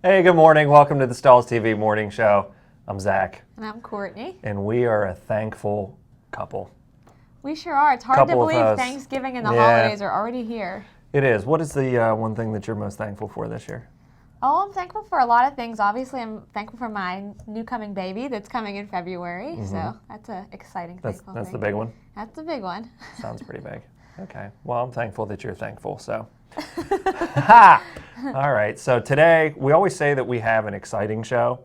Hey, good morning. Welcome to the Stahls TV Morning Show. I'm Zach. And I'm Courtney. And we are a thankful couple. We sure are. It's hard to believe Thanksgiving and the holidays are already here. It is. What is the one thing that you're most thankful for this year? Oh, I'm thankful for a lot of things. Obviously, I'm thankful for my new coming baby that's coming in February. So that's an exciting thing. That's the big one? That's the big one. Sounds pretty big. Okay. Well, I'm thankful that you're thankful, so. Ha! All right. So today, we always say that we have an exciting show.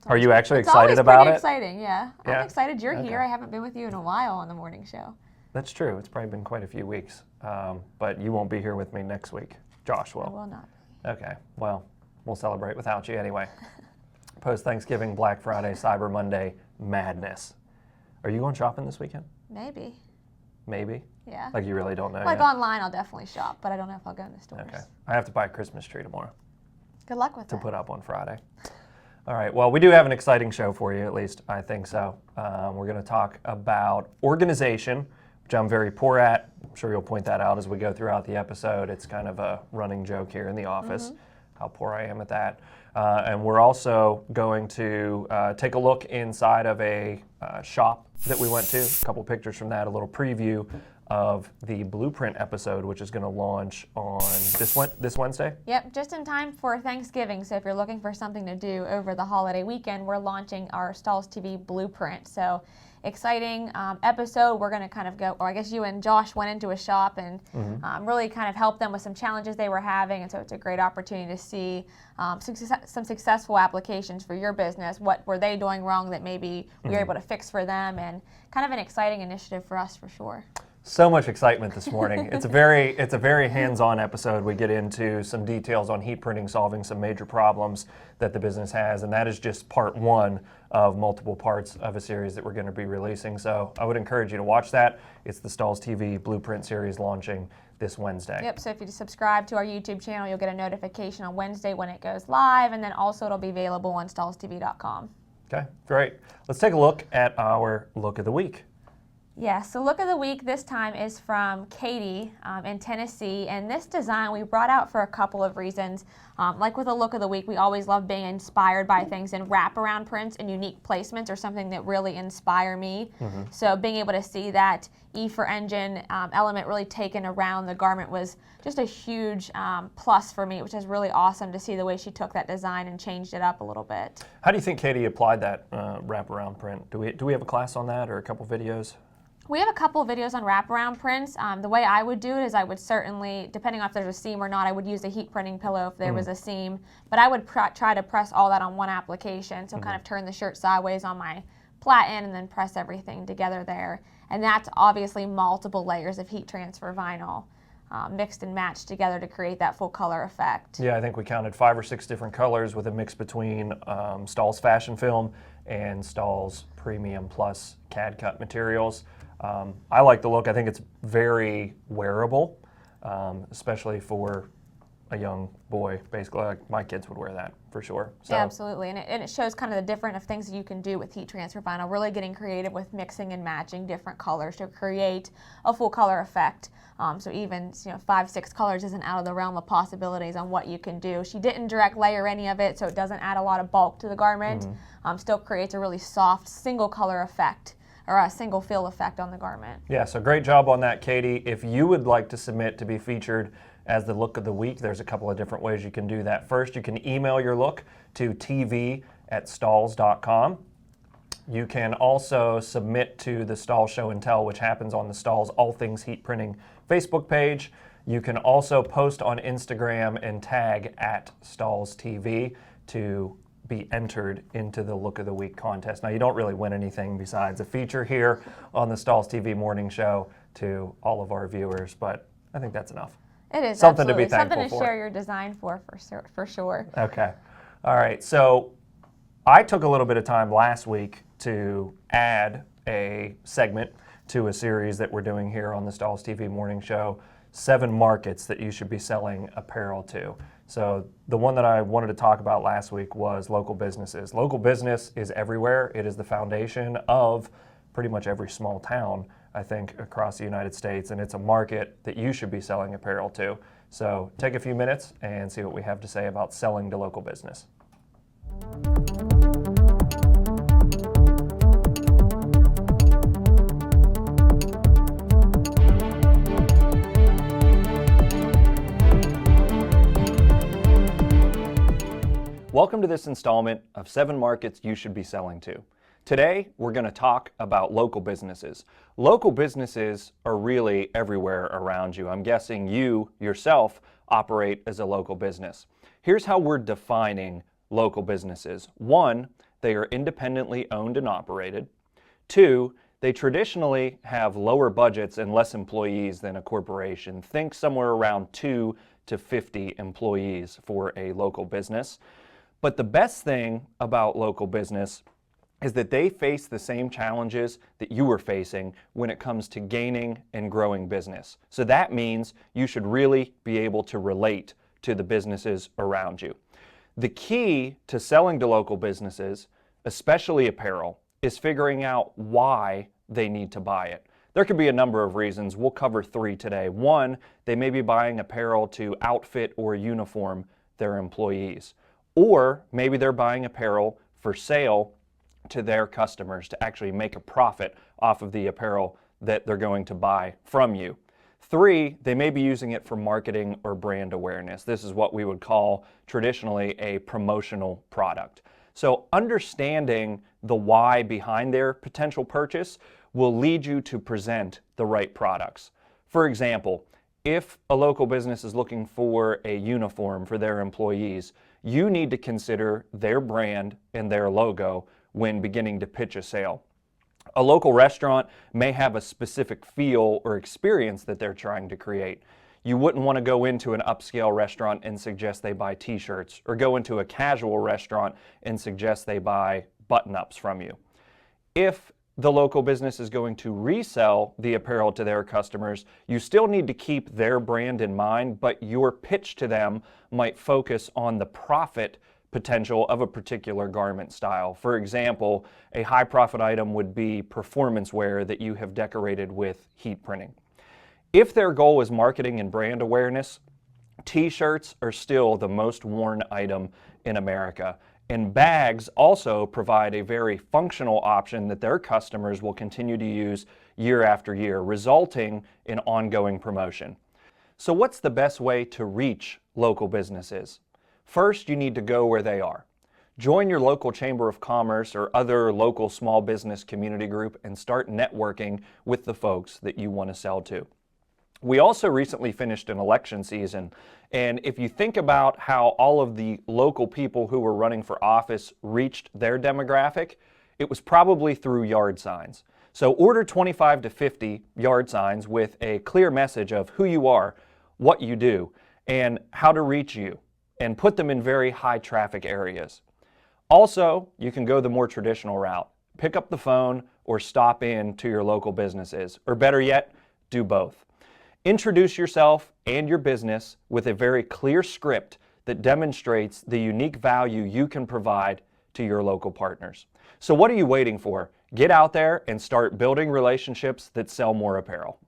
Are you actually excited about it? It's exciting, yeah. Yeah? I'm excited you're Okay. here. I haven't been with you in a while on the morning show. That's true. It's probably been quite a few weeks. But you won't be here with me next week. Josh will. I will not be. Okay. Well, we'll celebrate without you anyway. Post-Thanksgiving, Black Friday, Cyber Monday, madness. Are you going shopping this weekend? Maybe. Maybe? Yeah. Like you really don't know Like yet? online, I'll definitely shop, but I don't know if I'll go in the stores. Okay. I have to buy a Christmas tree tomorrow Good luck with to that. put up on Friday. All right. Well, we do have an exciting show for you, at least I think so. We're going to talk about organization, which I'm very poor at. I'm sure you'll point that out as we go throughout the episode. It's kind of a running joke here in the office, how poor I am at that. And we're also going to take a look inside of a shop that we went to, a couple pictures from that, a little preview of the Blueprint episode, which is going to launch on this Wednesday. Yep, just in time for Thanksgiving. So if you're looking for something to do over the holiday weekend, we're launching our Stahls TV Blueprint. So exciting episode. We're going to kind of go, or I guess you and Josh went into a shop and really kind of help them with some challenges they were having. And so it's a great opportunity to see some successful applications for your business. What were they doing wrong that maybe we were able to fix for them, and kind of an exciting initiative for us for sure. So much excitement this morning. It's a very hands-on episode. We get into some details on heat printing, solving some major problems that the business has, and that is just part one of multiple parts of a series that we're going to be releasing. So I would encourage you to watch that. It's the Stahls TV Blueprint series launching this Wednesday. Yep, so if you subscribe to our YouTube channel, you'll get a notification on Wednesday when it goes live, and then also it'll be available on stahlstv.com. Okay, great. Let's take a look at our look of the week. Yeah, so look of the week this time is from Katie in Tennessee, and this design we brought out for a couple of reasons. Like with a look of the week, we always love being inspired by things, and wraparound prints and unique placements are something that really inspire me. So being able to see that E for engine element really taken around the garment was just a huge plus for me, which is really awesome to see the way she took that design and changed it up a little bit. How do you think Katie applied that wraparound print? Do we have a class on that or a couple videos? We have a couple of videos on wraparound prints. The way I would do it is I would certainly, depending on if there's a seam or not, I would use a heat printing pillow if there was a seam. But I would try to press all that on one application. So kind of turn the shirt sideways on my platen and then press everything together there. And that's obviously multiple layers of heat transfer vinyl mixed and matched together to create that full color effect. Yeah, I think we counted 5 or 6 different colors with a mix between Stahls Fashion Film and Stahls Premium Plus CAD-CUT materials. I like the look. I think it's very wearable, especially for a young boy. Basically, like my kids would wear that for sure. So. Yeah, absolutely. And it shows kind of the different of things that you can do with heat transfer vinyl, really getting creative with mixing and matching different colors to create a full color effect. So even 5, 6 colors isn't out of the realm of possibilities on what you can do. She didn't direct layer any of it, so it doesn't add a lot of bulk to the garment. Still creates a really soft single color effect, or a single feel effect on the garment. Yeah, so great job on that, Katie. If you would like to submit to be featured as the look of the week, there's a couple of different ways you can do that. First, you can email your look to tv@stahls.com. You can also submit to the Stahls Show and Tell, which happens on the Stahls All Things Heat Printing Facebook page. You can also post on Instagram and tag @Stahls TV to be entered into the Look of the Week contest. Now, you don't really win anything besides a feature here on the Stahls TV Morning Show to all of our viewers, but I think that's enough. It is something absolutely. to be thankful something to share your design for sure. Okay. All right. So I took a little bit of time last week to add a segment to a series that we're doing here on the Stahls TV Morning Show, 7 markets that you should be selling apparel to. So the one that I wanted to talk about last week was local businesses. Local business is everywhere. It is the foundation of pretty much every small town, I think, across the United States, and it's a market that you should be selling apparel to. So take a few minutes and see what we have to say about selling to local business. Welcome to this installment of 7 markets you should be selling to. Today, we're going to talk about local businesses. Local businesses are really everywhere around you. I'm guessing you, yourself, operate as a local business. Here's how we're defining local businesses. 1, they are independently owned and operated. 2, they traditionally have lower budgets and less employees than a corporation. Think somewhere around 2 to 50 employees for a local business. But the best thing about local business is that they face the same challenges that you are facing when it comes to gaining and growing business. So that means you should really be able to relate to the businesses around you. The key to selling to local businesses, especially apparel, is figuring out why they need to buy it. There could be a number of reasons. We'll cover 3 today. 1, they may be buying apparel to outfit or uniform their employees. Or maybe they're buying apparel for sale to their customers to actually make a profit off of the apparel that they're going to buy from you. 3, they may be using it for marketing or brand awareness. This is what we would call traditionally a promotional product. So understanding the why behind their potential purchase will lead you to present the right products. For example, if a local business is looking for a uniform for their employees, you need to consider their brand and their logo when beginning to pitch a sale. A local restaurant may have a specific feel or experience that they're trying to create. You wouldn't want to go into an upscale restaurant and suggest they buy t-shirts, or go into a casual restaurant and suggest they buy button-ups from you. If the local business is going to resell the apparel to their customers, you still need to keep their brand in mind, but your pitch to them might focus on the profit potential of a particular garment style. For example, a high profit item would be performance wear that you have decorated with heat printing. If their goal is marketing and brand awareness, t-shirts are still the most worn item in America. And bags also provide a very functional option that their customers will continue to use year after year, resulting in ongoing promotion. So what's the best way to reach local businesses? First, you need to go where they are. Join your local chamber of commerce or other local small business community group and start networking with the folks that you want to sell to. We also recently finished an election season, and if you think about how all of the local people who were running for office reached their demographic, it was probably through yard signs. So order 25 to 50 yard signs with a clear message of who you are, what you do, and how to reach you, and put them in very high traffic areas. Also, you can go the more traditional route. Pick up the phone or stop in to your local businesses, or better yet, do both. Introduce yourself and your business with a very clear script that demonstrates the unique value you can provide to your local partners. So what are you waiting for? Get out there and start building relationships that sell more apparel.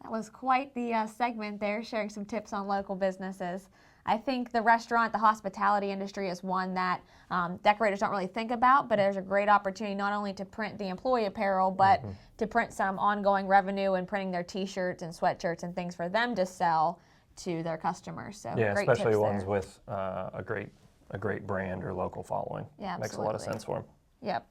That was quite the segment there, sharing some tips on local businesses. I think the restaurant, the hospitality industry is one that decorators don't really think about, but there's a great opportunity not only to print the employee apparel, but to print some ongoing revenue and printing their t-shirts and sweatshirts and things for them to sell to their customers. So yeah, great especially tips ones there. with a great brand or local following. Yeah, makes a lot of absolutely. sense for them. Yep.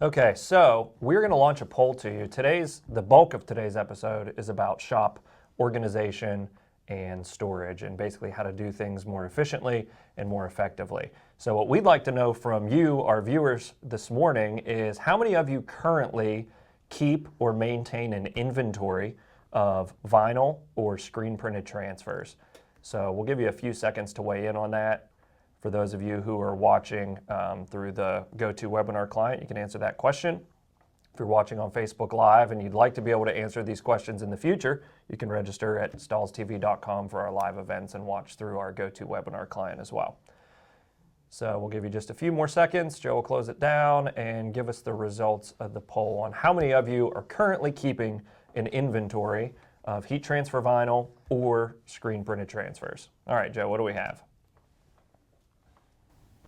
Okay, so we're going to launch a poll to you. The bulk of today's episode is about shop organization and storage, and basically how to do things more efficiently and more effectively. So what we'd like to know from you, our viewers this morning, is how many of you currently keep or maintain an inventory of vinyl or screen printed transfers? So we'll give you a few seconds to weigh in on that. For those of you who are watching through the GoToWebinar client, you can answer that question. If you're watching on Facebook Live and you'd like to be able to answer these questions in the future, you can register at stahlstv.com for our live events and watch through our GoToWebinar client as well. So we'll give you just a few more seconds. Joe will close it down and give us the results of the poll on how many of you are currently keeping an inventory of heat transfer vinyl or screen printed transfers. All right, Joe, what do we have?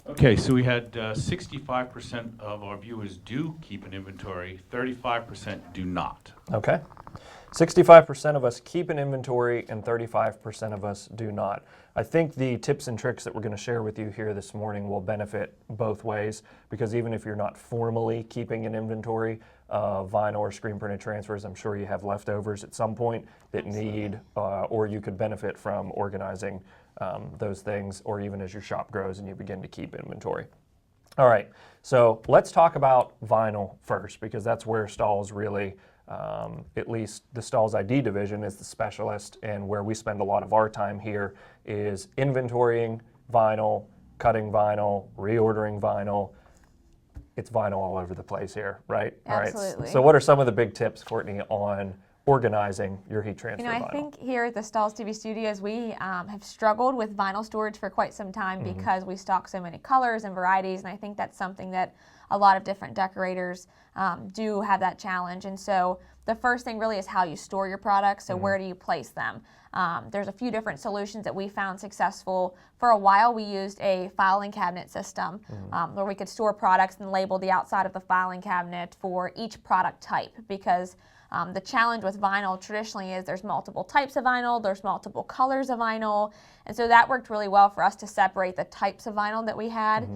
Okay, so we had 65% of our viewers do keep an inventory, 35% do not. Okay. 65% of us keep an inventory and 35% of us do not. I think the tips and tricks that we're going to share with you here this morning will benefit both ways, because even if you're not formally keeping an inventory of vinyl or screen printed transfers, I'm sure you have leftovers at some point that need or you could benefit from organizing those things, or even as your shop grows and you begin to keep inventory. All right, so let's talk about vinyl first, because that's where Stahls really, at least the Stahls ID division is the specialist, and where we spend a lot of our time here is inventorying vinyl, cutting vinyl, reordering vinyl. It's vinyl all over the place here, right? Absolutely. All right. So what are some of the big tips, Courtney, on organizing your heat transfer vinyl? I think here at the Stahls TV studios, we have struggled with vinyl storage for quite some time because we stock so many colors and varieties, and I think that's something that a lot of different decorators do have that challenge. And so the first thing really is how you store your products. So where do you place them? There's a few different solutions that we found successful. For a while, we used a filing cabinet system where we could store products and label the outside of the filing cabinet for each product type, because the challenge with vinyl traditionally is there's multiple types of vinyl, there's multiple colors of vinyl, and so that worked really well for us to separate the types of vinyl that we had.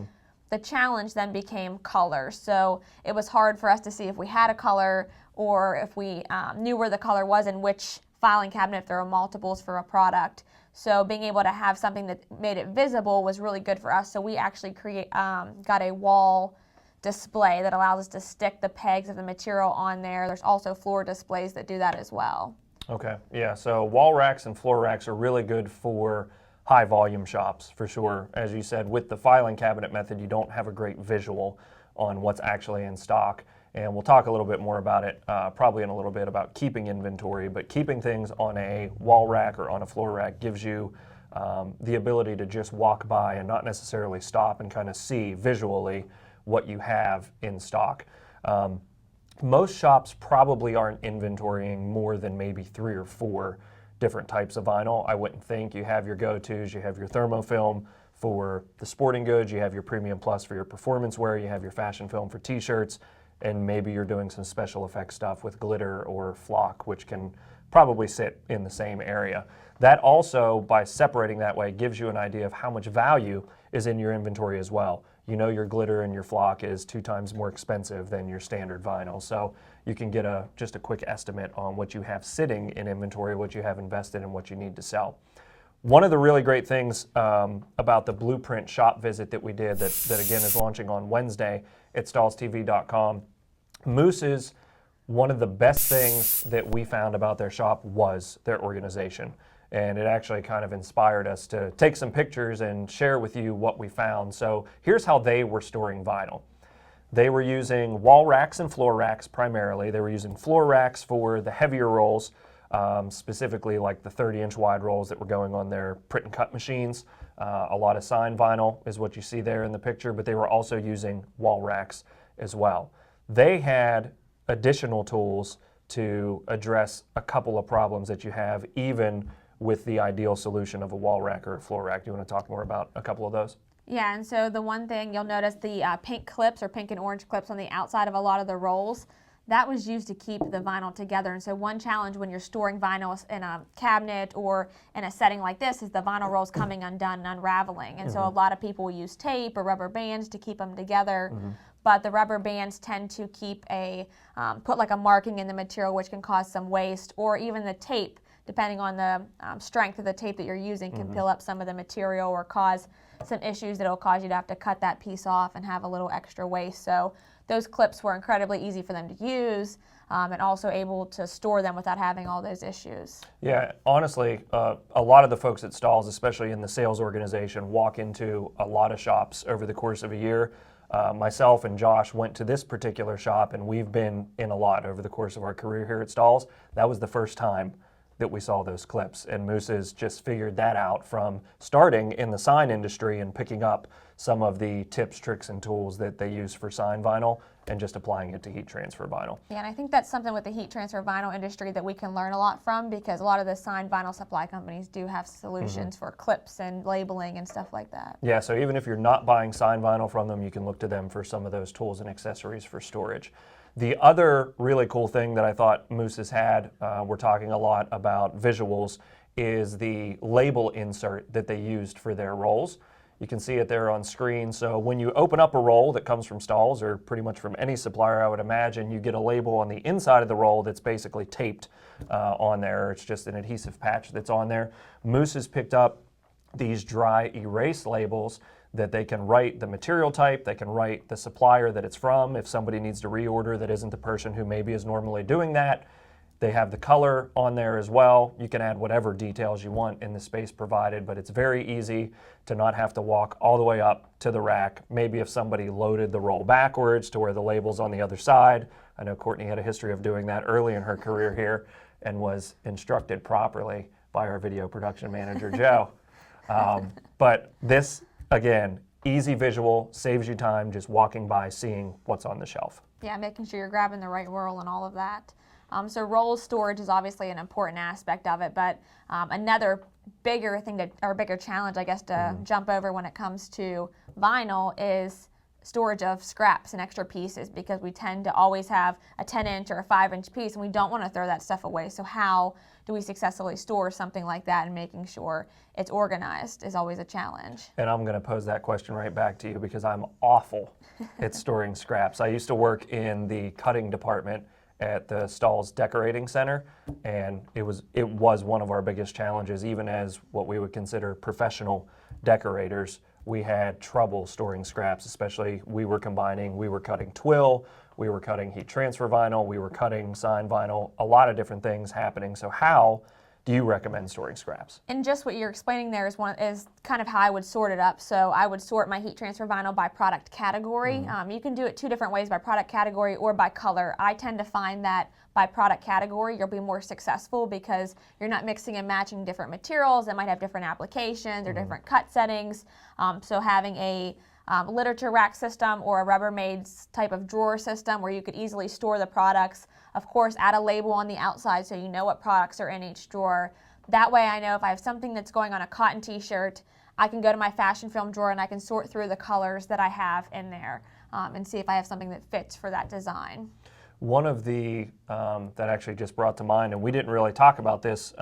The challenge then became color. So it was hard for us to see if we had a color, or if we knew where the color was in which filing cabinet, if there were multiples for a product. So being able to have something that made it visible was really good for us. So we actually got a wall display that allows us to stick the pegs of the material on there. There's also floor displays that do that as well. Okay, yeah, so wall racks and floor racks are really good for high volume shops, for sure. As you said, with the filing cabinet method, you don't have a great visual on what's actually in stock. And we'll talk a little bit more about it, probably in a little bit, about keeping inventory, but keeping things on a wall rack or on a floor rack gives you the ability to just walk by and not necessarily stop and kind of see visually what you have in stock. Most shops probably aren't inventorying more than maybe 3 or 4 different types of vinyl. I wouldn't think. You have your go-tos, you have your thermofilm for the sporting goods, you have your premium plus for your performance wear, you have your fashion film for t-shirts, and maybe you're doing some special effects stuff with glitter or flock, which can probably sit in the same area. That also, by separating that way, gives you an idea of how much value is in your inventory as well. You know your glitter and your flock is 2 times more expensive than your standard vinyl, so you can get just a quick estimate on what you have sitting in inventory, what you have invested, and what you need to sell. One of the really great things about the Blueprint shop visit that we did, that again is launching on Wednesday at stahlstv.com, Moose's, one of the best things that we found about their shop was their organization. And it actually kind of inspired us to take some pictures and share with you what we found. So here's how they were storing vinyl. They were using wall racks and floor racks primarily. They were using floor racks for the heavier rolls, specifically like the 30-inch wide rolls that were going on their print and cut machines. A lot of sign vinyl is what you see there in the picture, but they were also using wall racks as well. They had additional tools to address a couple of problems that you have, even with the ideal solution of a wall rack or a floor rack. Do you want to talk more about a couple of those? Yeah, and so the one thing you'll notice, the pink clips or pink and orange clips on the outside of a lot of the rolls, that was used to keep the vinyl together. And so one challenge when you're storing vinyl in a cabinet or in a setting like this is the vinyl rolls coming undone and unraveling. And so a lot of people will use tape or rubber bands to keep them together. But the rubber bands tend to keep put like a marking in the material, which can cause some waste, or even the tape, depending on the strength of the tape that you're using, can peel up some of the material or cause some issues that will cause you to have to cut that piece off and have a little extra waste. So those clips were incredibly easy for them to use, and also able to store them without having all those issues. Yeah, honestly, a lot of the folks at Stahls, especially in the sales organization, walk into a lot of shops over the course of a year. Myself and Josh went to this particular shop, and we've been in a lot over the course of our career here at Stahls. That was the first time that we saw those clips. And Moose has just figured that out from starting in the sign industry and picking up some of the tips, tricks, and tools that they use for sign vinyl and just applying it to heat transfer vinyl. Yeah, and I think that's something with the heat transfer vinyl industry that we can learn a lot from, because a lot of the sign vinyl supply companies do have solutions for clips and labeling and stuff like that. Yeah, so even if you're not buying sign vinyl from them, you can look to them for some of those tools and accessories for storage. The other really cool thing that I thought Moose has had, we're talking a lot about visuals, is the label insert that they used for their rolls. You can see it there on screen. So when you open up a roll that comes from Stahls, or pretty much from any supplier, I would imagine, you get a label on the inside of the roll that's basically taped on there. It's just an adhesive patch that's on there. Moose has picked up these dry erase labels that they can write the material type, they can write the supplier that it's from. If somebody needs to reorder that isn't the person who maybe is normally doing that, they have the color on there as well. You can add whatever details you want in the space provided, but it's very easy to not have to walk all the way up to the rack. Maybe if somebody loaded the roll backwards to where the label's on the other side. I know Courtney had a history of doing that early in her career here and was instructed properly by our video production manager, Joe. But this, again, easy visual, saves you time just walking by, seeing what's on the shelf. Yeah, making sure you're grabbing the right roll and all of that. So roll storage is obviously an important aspect of it, but another bigger thing or bigger challenge, I guess, to jump over when it comes to vinyl is storage of scraps and extra pieces, because we tend to always have a 10-inch or a 5-inch piece and we don't want to throw that stuff away. So how do we successfully store something like that, and making sure it's organized is always a challenge. And I'm going to pose that question right back to you, because I'm awful at storing scraps. I used to work in the cutting department at the Stahls Decorating Center, and it was one of our biggest challenges. Even as what we would consider professional decorators, we had trouble storing scraps, especially we were cutting twill, we were cutting heat transfer vinyl, we were cutting sign vinyl, a lot of different things happening. So how do you recommend storing scraps? And just what you're explaining there is kind of how I would sort it up. So I would sort my heat transfer vinyl by product category. You can do it two different ways, by product category or by color. I tend to find that by product category you'll be more successful, because you're not mixing and matching different materials that might have different applications or different cut settings. So having a literature rack system or a Rubbermaid type of drawer system where you could easily store the products. Of course, add a label on the outside so you know what products are in each drawer. That way I know if I have something that's going on a cotton t-shirt, I can go to my fashion film drawer and I can sort through the colors that I have in there and see if I have something that fits for that design. One of the, that actually just brought to mind, and we didn't really talk about this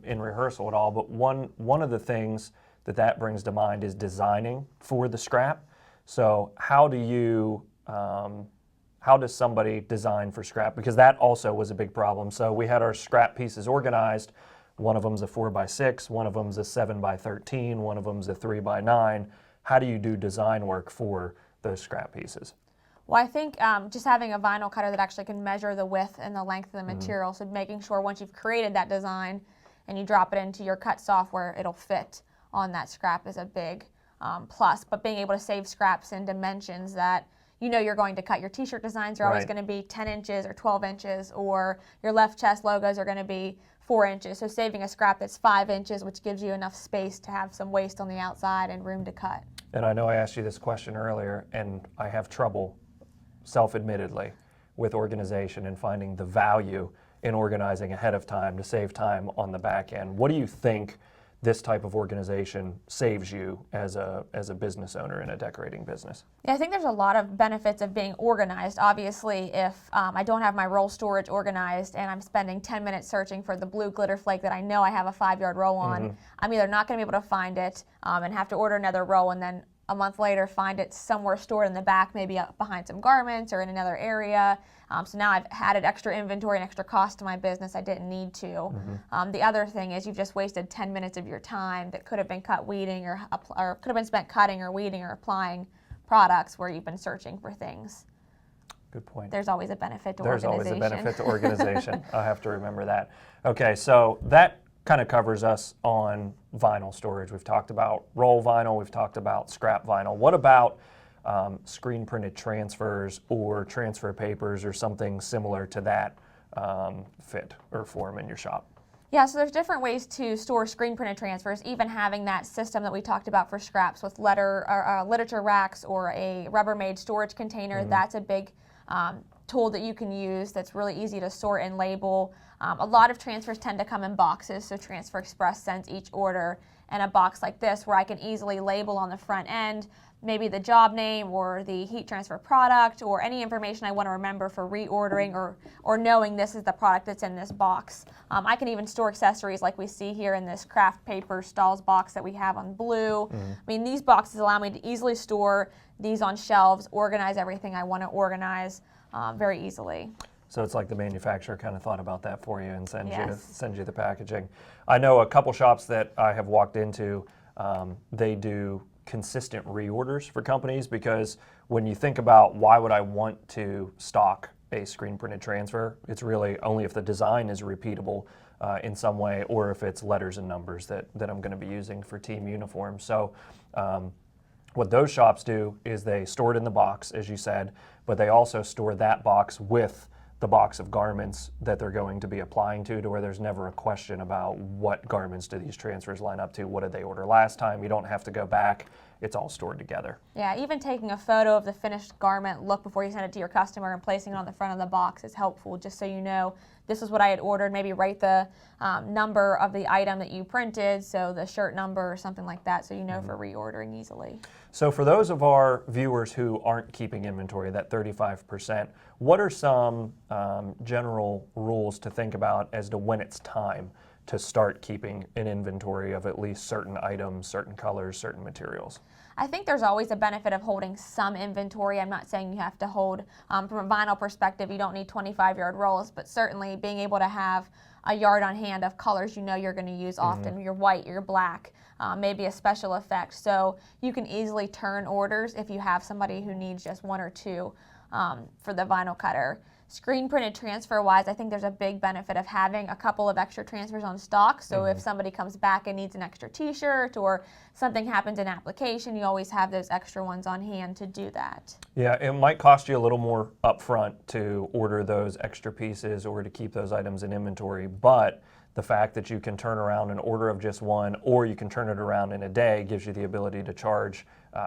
in rehearsal at all, but one of the things that brings to mind is designing for the scrap. So how does somebody design for scrap? Because that also was a big problem. So we had our scrap pieces organized. One of them's a 4x6, one of them's a 7x13, one of them's a 3x9. How do you do design work for those scrap pieces? Well, I think just having a vinyl cutter that actually can measure the width and the length of the material, so making sure once you've created that design and you drop it into your cut software, it'll fit on that scrap is a big plus. But being able to save scraps in dimensions that you know you're going to cut. Your t-shirt designs are always going to be 10 inches or 12 inches, or your left chest logos are going to be 4 inches. So saving a scrap that's 5 inches, which gives you enough space to have some waste on the outside and room to cut. And I know I asked you this question earlier, and I have trouble, self-admittedly, with organization and finding the value in organizing ahead of time to save time on the back end. What do you think this type of organization saves you as a business owner in a decorating business? Yeah, I think there's a lot of benefits of being organized. Obviously, if I don't have my roll storage organized and I'm spending 10 minutes searching for the blue glitter flake that I know I have a 5-yard roll on, I'm either not going to be able to find it and have to order another roll, and then a month later find it somewhere stored in the back, maybe up behind some garments or in another area. So now I've added extra inventory and extra cost to my business I didn't need to. The other thing is you've just wasted 10 minutes of your time that could have been cut weeding or could have been spent cutting or weeding or applying products where you've been searching for things. Good point. There's always a benefit to There's organization. always a benefit to organization. I'll have to remember that. Okay, so that kind of covers us on vinyl storage. We've talked about roll vinyl, we've talked about scrap vinyl. What about screen printed transfers or transfer papers or something similar to that fit or form in your shop? Yeah, so there's different ways to store screen printed transfers, even having that system that we talked about for scraps with literature racks or a Rubbermaid storage container. That's a big tool that you can use that's really easy to sort and label. A lot of transfers tend to come in boxes, so Transfer Express sends each order in a box like this where I can easily label on the front end maybe the job name or the heat transfer product or any information I want to remember for reordering or knowing this is the product that's in this box. I can even store accessories like we see here in this craft paper Stahls box that we have on blue. I mean, these boxes allow me to easily store these on shelves, organize everything I want to organize very easily. So it's like the manufacturer kind of thought about that for you and Yes. sends you the packaging. I know a couple shops that I have walked into, they do consistent reorders for companies, because when you think about why would I want to stock a screen printed transfer, it's really only if the design is repeatable in some way, or if it's letters and numbers that I'm going to be using for team uniforms. So what those shops do is they store it in the box, as you said, but they also store that box with the box of garments that they're going to be applying to where there's never a question about what garments do these transfers line up to, what did they order last time. You don't have to go back. It's all stored together. Yeah, even taking a photo of the finished garment look before you send it to your customer and placing it on the front of the box is helpful, just so you know this is what I had ordered. Maybe write the number of the item that you printed, so the shirt number or something like that, so you know for reordering easily. So for those of our viewers who aren't keeping inventory, that 35%, what are some general rules to think about as to when it's time to start keeping an inventory of at least certain items, certain colors, certain materials? I think there's always a benefit of holding some inventory. I'm not saying you have to hold, from a vinyl perspective, you don't need 25-yard rolls, but certainly being able to have a yard on hand of colors you know you're going to use often, your white, your black, maybe a special effect. So you can easily turn orders if you have somebody who needs just one or two for the vinyl cutter. Screen printed transfer wise, I think there's a big benefit of having a couple of extra transfers on stock. So if somebody comes back and needs an extra t-shirt or something happens in application, you always have those extra ones on hand to do that. Yeah, it might cost you a little more upfront to order those extra pieces or to keep those items in inventory, but the fact that you can turn around an order of just one, or you can turn it around in a day, gives you the ability to charge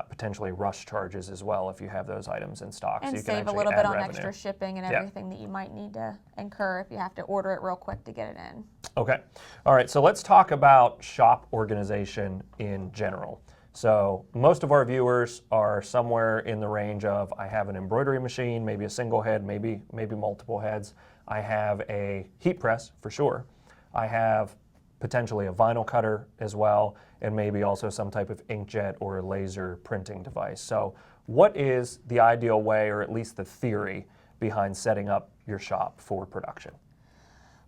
potentially rush charges as well if you have those items in stock. And so you can save a actually little add bit on revenue. extra shipping and Yeah. everything that you might need to incur if you have to order it real quick to get it in. Okay. All right. So let's talk about shop organization in general. So most of our viewers are somewhere in the range of, I have an embroidery machine, maybe a single head, maybe multiple heads. I have a heat press for sure. I have potentially a vinyl cutter as well, and maybe also some type of inkjet or laser printing device. So what is the ideal way, or at least the theory, behind setting up your shop for production?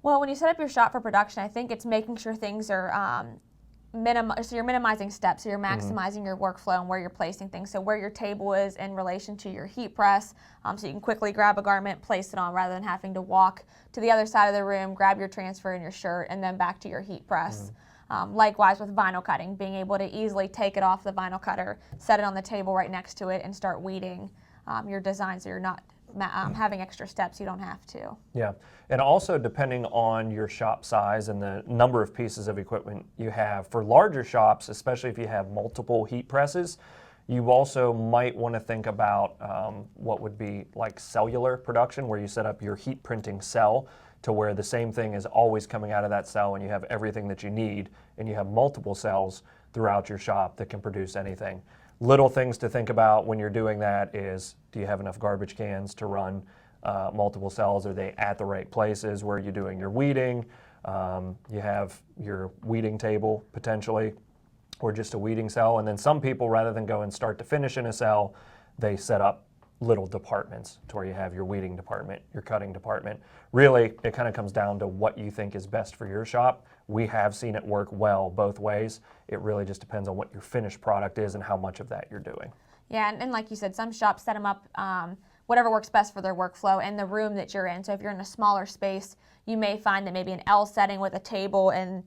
Well, when you set up your shop for production, I think it's making sure things are so you're minimizing steps, so you're maximizing your workflow and where you're placing things. So where your table is in relation to your heat press, so you can quickly grab a garment, place it on, rather than having to walk to the other side of the room, grab your transfer and your shirt, and then back to your heat press. Likewise with vinyl cutting, being able to easily take it off the vinyl cutter, set it on the table right next to it, and start weeding your design, so you're not having extra steps you don't have to. Yeah, and also depending on your shop size and the number of pieces of equipment you have. For larger shops, especially if you have multiple heat presses, you also might want to think about what would be like cellular production, where you set up your heat printing cell to where the same thing is always coming out of that cell and you have everything that you need, and you have multiple cells throughout your shop that can produce anything. Little things to think about when you're doing that is, do you have enough garbage cans to run multiple cells? Are they at the right places where you're doing your weeding? You have your weeding table potentially, or just a weeding cell. And then some people, rather than go and start to finish in a cell, they set up little departments to where you have your weeding department, your cutting department. Really, it kind of comes down to what you think is best for your shop. We have seen it work well both ways. It really just depends on what your finished product is and how much of that you're doing. Yeah, and like you said, some shops set them up whatever works best for their workflow and the room that you're in. So if you're in a smaller space, you may find that maybe an L setting with a table and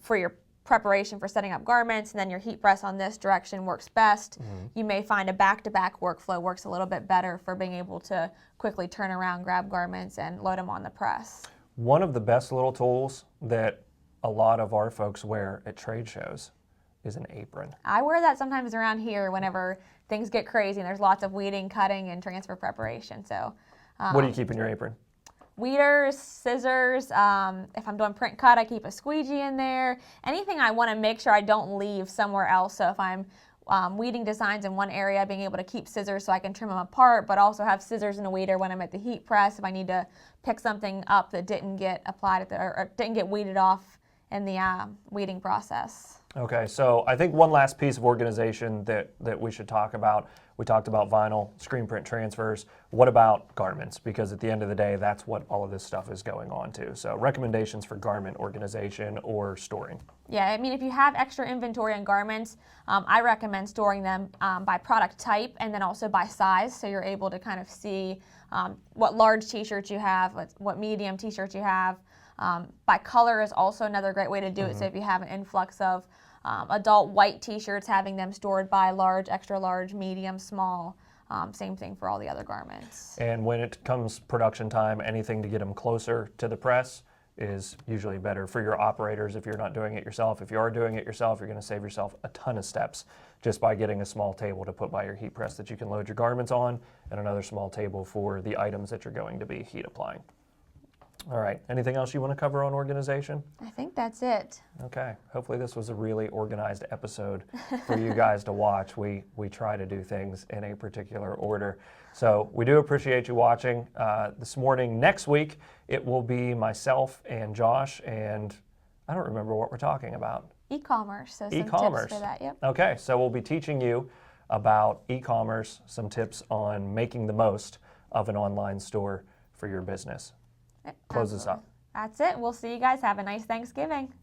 for your preparation for setting up garments, and then your heat press on this direction works best. You may find a back-to-back workflow works a little bit better for being able to quickly turn around, grab garments, and load them on the press. One of the best little tools that a lot of our folks wear at trade shows is an apron. I wear that sometimes around here whenever things get crazy and there's lots of weeding, cutting, and transfer preparation. So, What do you keep in your apron? weeders, scissors. If I'm doing print cut, I keep a squeegee in there. Anything I want to make sure I don't leave somewhere else. So if I'm weeding designs in one area, being able to keep scissors so I can trim them apart, but also have scissors and a weeder when I'm at the heat press if I need to pick something up that didn't get applied at or didn't get weeded off in the weeding process. Okay, so I think one last piece of organization that we should talk about. We talked about vinyl, screen print transfers. What about garments? Because at the end of the day, that's what all of this stuff is going on to. So recommendations for garment organization or storing. Yeah, I mean, if you have extra inventory on garments, I recommend storing them by product type and then also by size, so you're able to kind of see what large t-shirts you have, what medium t-shirts you have. By color is also another great way to do it. So if you have an influx of adult white t-shirts, having them stored by large, extra large, medium, small. Same thing for all the other garments. And when it comes production time, anything to get them closer to the press is usually better for your operators if you're not doing it yourself. If you are doing it yourself, you're going to save yourself a ton of steps just by getting a small table to put by your heat press that you can load your garments on, and another small table for the items that you're going to be heat applying. All right, anything else you want to cover on organization? I think that's it. Okay, hopefully this was a really organized episode for you guys to watch. We try to do things in a particular order. So we do appreciate you watching this morning. Next week, it will be myself and Josh, and I don't remember what we're talking about. E-commerce, so some E-commerce. tips for that, yep. Okay, so we'll be teaching you about e-commerce, some tips on making the most of an online store for your business. Close this up. That's it. We'll see you guys. Have a nice Thanksgiving.